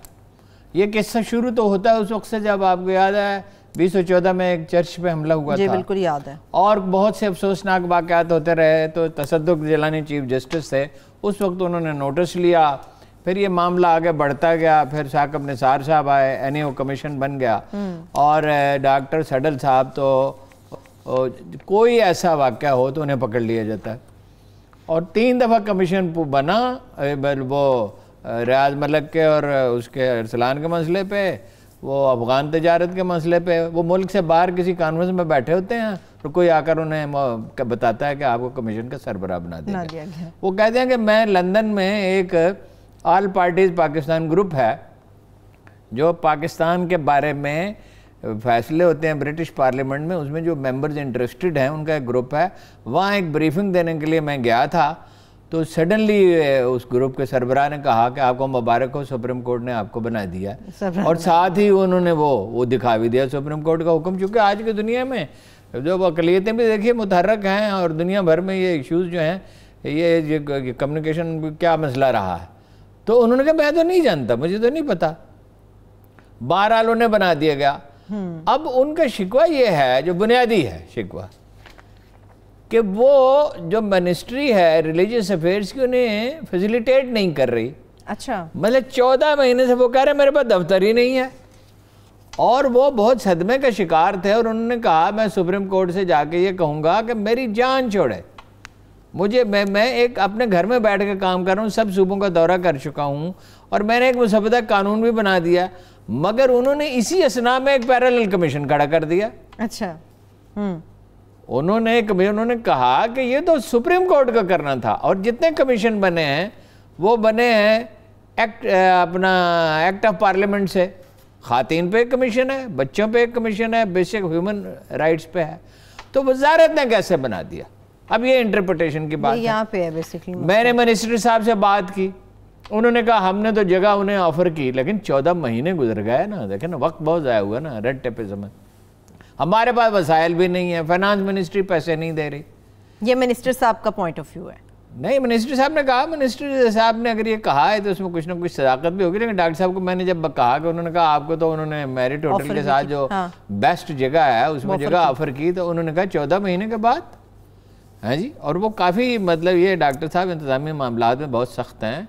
یہ قصہ شروع تو ہوتا ہے اس وقت سے جب آپ کو یاد ہے 2014 میں ایک چرچ پہ حملہ ہوا تھا، جی بالکل یاد ہے، اور بہت سے افسوسناک واقعات ہوتے رہے۔ تو تصدق جیلانی چیف جسٹس تھے اس وقت، انہوں نے نوٹس لیا، پھر یہ معاملہ آگے بڑھتا گیا، پھر ثاقب نثار صاحب آئے، NAO کمیشن بن گیا، اور ڈاکٹر سڈل صاحب تو کوئی ایسا واقعہ ہو تو انہیں پکڑ لیا جاتا ہے، اور 3 دفعہ کمیشن بنا، وہ ریاض ملک کے اور اس کے ارسلان کے مسئلے پہ، وہ افغان تجارت کے مسئلے پہ، وہ ملک سے باہر کسی کانفرنس میں بیٹھے ہوتے ہیں اور کوئی آ کر انہیں بتاتا ہے کہ آپ کو کمیشن کا سربراہ بنا دیا گیا۔ وہ کہتے ہیں کہ میں لندن میں ایک آل پارٹیز پاکستان گروپ ہے جو پاکستان کے بارے میں فیصلے ہوتے ہیں برٹش پارلیمنٹ میں، اس میں جو ممبرز انٹرسٹڈ ہیں ان کا ایک گروپ ہے، وہاں ایک بریفنگ دینے کے لیے میں گیا تھا، تو سڈنلی اس گروپ کے سربراہ نے کہا کہ آپ کو مبارک ہو، سپریم کورٹ نے آپ کو بنا دیا، اور ساتھ ہی انہوں نے وہ دکھا بھی دیا سپریم کورٹ کا حکم۔ چونکہ آج کی دنیا میں جو اقلیتیں بھی دیکھیے متحرک ہیں، اور دنیا بھر میں یہ ایشوز جو ہیں، یہ کمیونیکیشن کیا مسئلہ رہا ہے، تو انہوں نے کہا میں تو نہیں جانتا، مجھے تو نہیں پتا، بہرحال انہیں بنا دیا گیا۔ اب ان کا شکوہ یہ ہے، جو بنیادی ہے شکوہ، کہ وہ جو منسٹری ہے ریلیجیس افیئرز کی انہیں فیسیلیٹیٹ نہیں کر رہی۔ اچھا، مطلب 14 مہینے سے وہ کہہ رہے میرے پاس دفتر ہی نہیں ہے، اور وہ بہت صدمے کا شکار تھے، اور انہوں نے کہا میں سپریم کورٹ سے جا کے یہ کہوں گا کہ میری جان چھوڑے، میں ایک اپنے گھر میں بیٹھ کے کام کر رہا ہوں، سب صوبوں کا دورہ کر چکا ہوں، اور میں نے ایک مسودہ قانون بھی بنا دیا، مگر انہوں نے اسی اثناء میں ایک پیرالل کمیشن کھڑا کر دیا۔ اچھا، انہوں نے کہا کہ یہ تو سپریم کورٹ کا کرنا تھا، اور جتنے کمیشن بنے ہیں وہ بنے ہیں ایکٹ آف پارلیمنٹ سے، خواتین پہ ایک کمیشن ہے، بچوں پہ ایک کمیشن ہے، بیسک ہیومن رائٹس پہ ہے، تو وزارت نے کیسے بنا دیا؟ اب یہ انٹرپریٹیشن کی بات ہے۔ یہاں پہ ہے بیسکلی، میں نے منسٹر صاحب سے بات کی، انہوں نے کہا ہم نے تو جگہ انہیں آفر کی، لیکن 14 مہینے گزر گئے نا، دیکھیں نا وقت بہت ضائع ہوا نا، ریڈ ٹیپزم ہے، ہمارے پاس وسائل بھی نہیں ہیں، فائنانس منسٹری پیسے نہیں دے رہی۔ یہ منسٹر صاحب کا پوائنٹ آف ویو ہے؟ نہیں، منسٹر صاحب نے کہا، منسٹر صاحب نے اگر یہ کہا ہے تو اس میں کچھ نہ کچھ صداقت بھی ہوگی، لیکن ڈاکٹر صاحب کو میں نے جب کہا کہ انہوں نے کہا آپ کو تو انہوں نے میرٹ ہوٹل کے ساتھ جو بیسٹ جگہ ہے اس میں جگہ آفر کی، تو انہوں نے کہا 14 مہینے کے بعد، ہاں جی، اور وہ کافی مطلب یہ ڈاکٹر صاحب انتظامی معاملات میں بہت سخت ہیں،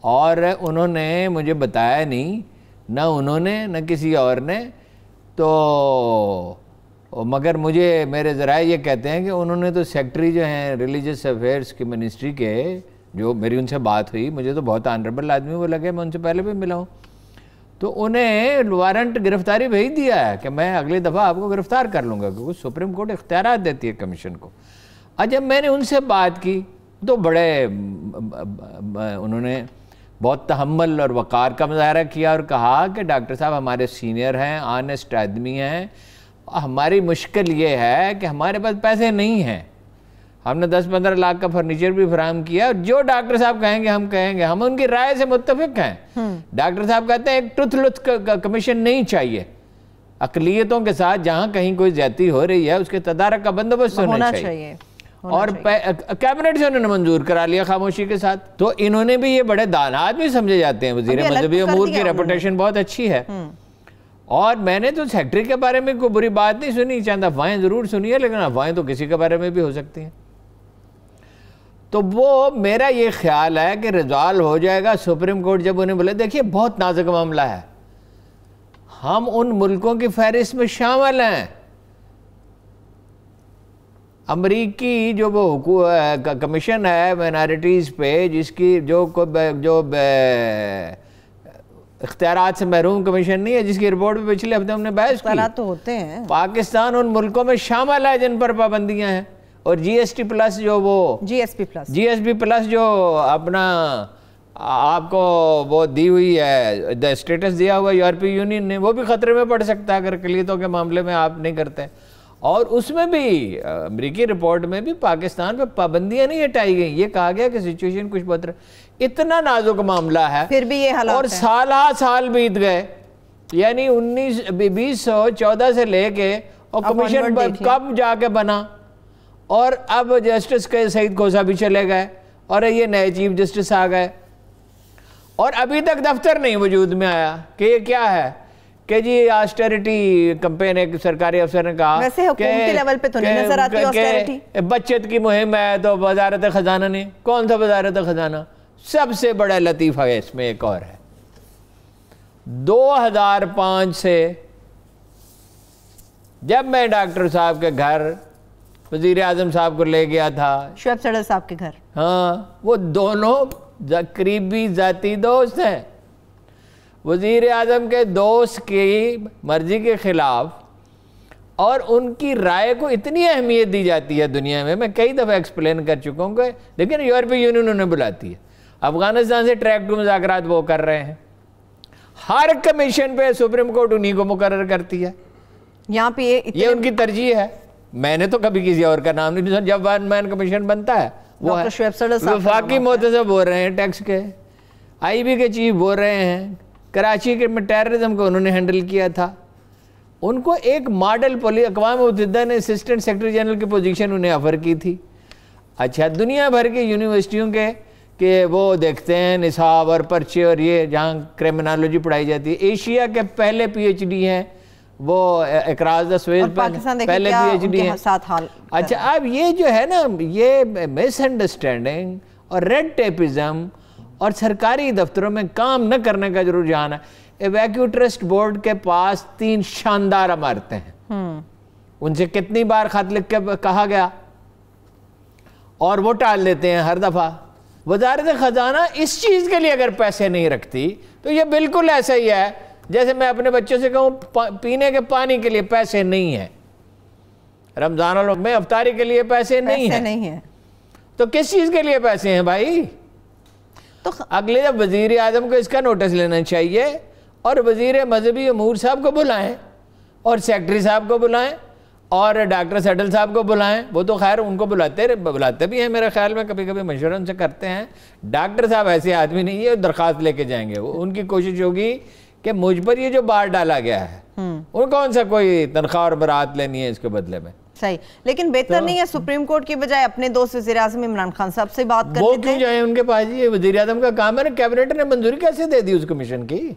اور انہوں نے مجھے بتایا نہیں، نہ انہوں نے نہ کسی اور نے، تو مگر میرے ذرائع یہ کہتے ہیں کہ انہوں نے تو سیکٹری جو ہیں ریلیجیس افیئرس کی منسٹری کے، جو میری ان سے بات ہوئی، مجھے تو بہت آنریبل آدمی وہ لگے، میں ان سے پہلے بھی ملا ہوں، تو انہیں وارنٹ گرفتاری بھیج دیا ہے کہ میں اگلی دفعہ آپ کو گرفتار کر لوں گا، کیونکہ سپریم کورٹ اختیارات دیتی ہے کمیشن کو۔ جب میں نے ان سے بات کی تو بڑے انہوں نے بہت تحمل اور وقار کا مظاہرہ کیا، اور کہا کہ ڈاکٹر صاحب ہمارے سینئر ہیں، آنیسٹ آدمی ہیں، ہماری مشکل یہ ہے کہ ہمارے پاس پیسے نہیں ہیں، ہم نے 10-15 لاکھ کا فرنیچر بھی فراہم کیا، اور جو ڈاکٹر صاحب کہیں گے ہم ان کی رائے سے متفق ہیں۔ ڈاکٹر صاحب کہتے ہیں ایک ٹروتھ لوتھ کمیشن نہیں چاہیے، اقلیتوں کے ساتھ جہاں کہیں کوئی زیادتی ہو رہی ہے اس کے تدارک کا بندوبست ہونا چاہیے، اور کیبنٹ سے انہوں نے منظور کرا لیا خاموشی کے ساتھ. تو انہوں نے بھی یہ بڑے دانا آدمی سمجھے جاتے ہیں. وزیر مذہبی امور کی ریپوٹیشن بہت اچھی ہے. اور میں نے تو سیکٹری کے بارے میں کوئی بری بات نہیں سنی, چاند افواہیں ضرور سنی ہے, لیکن افواہیں تو کسی کے بارے میں بھی ہو سکتی ہیں. تو وہ میرا یہ خیال ہے کہ ریزالو ہو جائے گا. سپریم کورٹ جب انہیں بولے دیکھیے بہت نازک معاملہ ہے, ہم ان ملکوں کی فہرست میں شامل ہیں. امریکی جو وہ کمیشن ہے مائنارٹیز پہ, جس کی جو اختیارات سے محروم کمیشن نہیں ہے, جس کی رپورٹ پہ پچھلے ہفتے ہم نے بحث کی, تو ہوتے ہیں. پاکستان ان ملکوں میں شامل ہے جن پر پابندیاں ہیں. اور جی ایس ٹی پلس جو وہ جی ایس پی پلس جو اپنا آپ کو وہ دی ہوئی ہے, اسٹیٹس دیا ہوا یورپی یونین نے, وہ بھی خطرے میں پڑ سکتا ہے اگر اقلیتوں کے معاملے میں آپ نہیں کرتے. اور اس میں بھی امریکی رپورٹ میں بھی پاکستان پہ پابندیاں نہیں ہٹائی گئیں. یہ کہا گیا کہ سچویشن کچھ بہتر, اتنا نازک معاملہ ہے پھر بھی یہ حالات اور سال بیت گئے. یعنی 2014 سے لے کے اور کمیشن کب جا کے بنا, اور اب جسٹس کے سعید کھوسہ بھی چلے گئے اور یہ نئے چیف جسٹس آ گئے, اور ابھی تک دفتر نہیں وجود میں آیا کہ یہ کیا ہے. کہ جی آسٹیریٹی کمپین, ایک سرکاری افسر نے کہا ویسے حکومتی لیول پہ تو نہیں نظر آتی آسٹیریٹی, بچت کی مہم ہے تو وزارت خزانہ نے. کون سا وزارت خزانہ؟ سب سے بڑا لطیفہ ہے اس میں ایک اور ہے. 2005 سے جب میں ڈاکٹر صاحب کے گھر وزیر اعظم صاحب کو لے گیا تھا, شعیب سڑل صاحب کے گھر, ہاں, وہ دونوں قریبی ذاتی دوست ہیں. وزیر اعظم کے دوست کی مرضی کے خلاف اور ان کی رائے کو اتنی اہمیت دی جاتی ہے دنیا میں کئی دفعہ ایکسپلین کر چکا ہوں. لیکن یورپی یونین انہیں بلاتی ہے. افغانستان سے ٹریک ٹو مذاکرات وہ کر رہے ہیں. ہر کمیشن پہ سپریم کورٹ انہی کو مقرر کرتی ہے. یہاں پہ یہ ان کی ترجیح ہے. میں نے تو کبھی کسی اور کا نام نہیں سنا. جب ون مین کمیشن بنتا ہے وہ وفاقی محتسب بول رہے ہیں ٹیکس کے, آئی بی کے چیف بول رہے ہیں, کراچی کے میں ٹیررزم کو انہوں نے ہینڈل کیا تھا. ان کو ایک ماڈل اقوام متحدہ نے اسسٹنٹ سیکرٹری جنرل کی پوزیشن انہیں آفر کی تھی. اچھا, دنیا بھر کے یونیورسٹیوں کے کہ وہ دیکھتے ہیں نصاب اور پرچے اور یہ جہاں کرمنالوجی پڑھائی جاتی ہے. ایشیا کے پہلے پی ایچ ڈی ہیں وہ اقراض دا سویز پہلے پی ایچ ڈی ہیں. اچھا, اب یہ جو ہے نا یہ مس انڈرسٹینڈنگ اور ریڈ ٹیپزم اور سرکاری دفتروں میں کام نہ کرنے کا ضرور جہان ہے. ایویکیو ٹرسٹ بورڈ کے پاس 3 شاندار عمارتیں ہیں. ان سے کتنی بار خط لکھ کے کہا گیا اور وہ ٹال دیتے ہیں ہر دفعہ. وزارت خزانہ اس چیز کے لیے اگر پیسے نہیں رکھتی تو یہ بالکل ایسا ہی ہے جیسے میں اپنے بچوں سے کہوں پینے کے پانی کے لیے پیسے نہیں ہیں, رمضان الوقت میں افطاری کے لیے پیسے نہیں ہیں, تو کس چیز کے لیے پیسے ہیں بھائی؟ تو اگلے جب وزیر اعظم کو اس کا نوٹس لینا چاہیے اور وزیر مذہبی امور صاحب کو بلائیں اور سیکرٹری صاحب کو بلائیں اور ڈاکٹر سیٹل صاحب کو بلائیں. وہ تو خیر ان کو بلاتے بھی ہیں میرے خیال میں, کبھی کبھی مشورہ ان سے کرتے ہیں. ڈاکٹر صاحب ایسے آدمی نہیں ہے درخواست لے کے جائیں گے. ان کی کوشش ہوگی کہ مجھ پر یہ جو بار ڈالا گیا ہے ان کون سا کوئی تنخواہ اور برات لینی ہے اس کے بدلے میں. صحیح, لیکن بہتر نہیں ہے سپریم کورٹ کی بجائے اپنے دوست وزیر اعظم عمران خان صاحب سے بات کرتے تھے؟ وہ کیوں جائیں ان کے پاس؟ یہ وزیر اعظم کا کام ہے نا. کیبنٹ نے منظوری کیسے دے دی اس کمیشن کی؟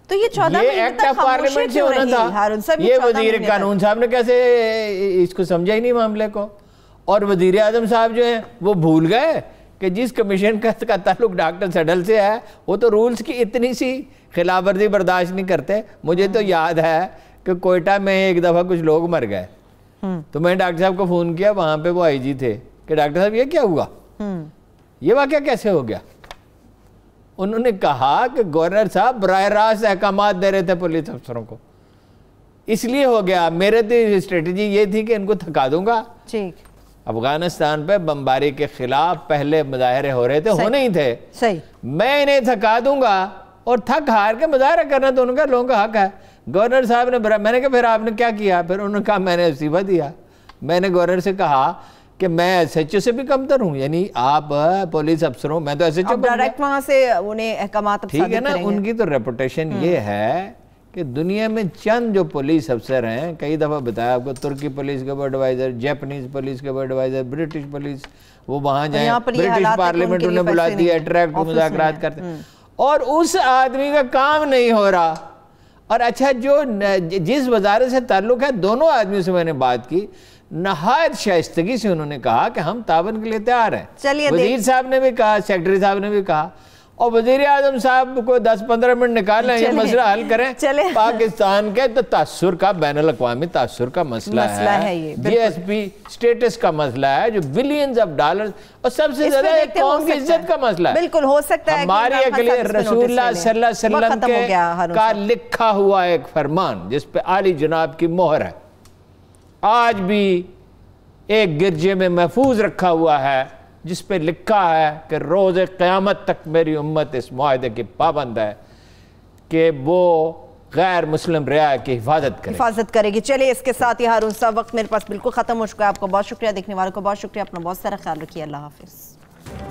تو یہ 14 مہینے تک خاموشی کیوں رہی ہارون صاحب؟ یہ وزیر قانون صاحب نے کیسے اس کو سمجھا ہی نہیں معاملے کو. اور وزیر اعظم صاحب جو ہیں وہ بھول گئے کہ جس کمیشن کا تعلق ڈاکٹر سیٹل سے ہے وہ تو رولز کی اتنی سی خلاف ورزی برداشت نہیں کرتے. مجھے تو یاد ہے کہ کوئٹہ میں ایک دفعہ کچھ لوگ مر گئے تو میں ڈاکٹر صاحب کو فون کیا, وہاں پہ وہ آئی جی تھے, کہ ڈاکٹر صاحب یہ کیا ہوا, یہ واقعہ کیسے ہو گیا؟ انہوں نے کہا کہ گورنر صاحب براہ راست احکامات دے رہے تھے پولیس افسروں کو, اس لیے ہو گیا. میرے تو اسٹریٹجی یہ تھی کہ ان کو تھکا دوں گا. افغانستان پہ بمباری کے خلاف پہلے مظاہرے ہو رہے تھے, ہونے ہی تھے, میں انہیں تھکا دوں گا اور تھک ہار کے مظاہرہ کرنا تو ان کا لوگوں کا حق ہے. گورنر صاحب نے میں نے کہا پھر آپ نے کیا کیا؟ پھر انہوں نے کہا میں نے استعفیٰ دیا. میں نے گورنر سے کہا کہ میں ایس ایچ او سے بھی کم تر ہوں, یعنی آپ پولیس افسروں, میں تو ایس ایچ او ڈائریکٹ وہاں سے انہیں احکامات ٹھیک ہے نا. ان کی تو ریپوٹیشن یہ ہے کہ دنیا میں چند جو پولیس افسر ہیں، کئی دفعہ بتایا آپ کو، ترکی پولیس کے ایڈوائزر، جیپنیز پولیس کے ایڈوائزر، برٹش پولیس، وہ وہاں جائیں، برٹش پارلیمنٹ انہیں بلاتی ہے، انٹریکٹ مذاکرات کرتے ہیں، اور اس آدمی کا کام نہیں ہو رہا۔ اور اچھا جو جس وزارت سے تعلق ہے، دونوں آدمیوں سے میں نے بات کی، نہایت شائستگی سے انہوں نے کہا کہ ہم تعاون کے لیے تیار ہیں۔ وزیر صاحب نے بھی کہا، سیکرٹری صاحب نے بھی کہا، اور وزیر اعظم صاحب کو 10-15 منٹ نکالیں، یہ مسئلہ حل کریں۔ پاکستان کے تو تاثر کا، بین الاقوامی تاثر کا مسئلہ ہے، جی ایس پی سٹیٹس کا مسئلہ ہے، جو بلینز آف ڈالرز، اور سب سے زیادہ ایک قوم کی عزت کا مسئلہ ہے۔ بالکل ہو سکتا ہے ہمارے اگلے رسول اللہ صلی اللہ علیہ وسلم کا لکھا ہوا ایک فرمان جس پہ عالی جناب کی مہر ہے، آج بھی ایک گرجے میں محفوظ رکھا ہوا ہے، جس پہ لکھا ہے کہ روز قیامت تک میری امت اس معاہدے کی پابند ہے کہ وہ غیر مسلم رعایا کی حفاظت کرے گی۔ چلیے اس کے ساتھ ہی ہارون صاحب وقت میرے پاس بالکل ختم ہو چکا ہے۔ آپ کو بہت شکریہ، دیکھنے والوں کو بہت شکریہ، اپنا بہت سارا خیال رکھیے، اللہ حافظ۔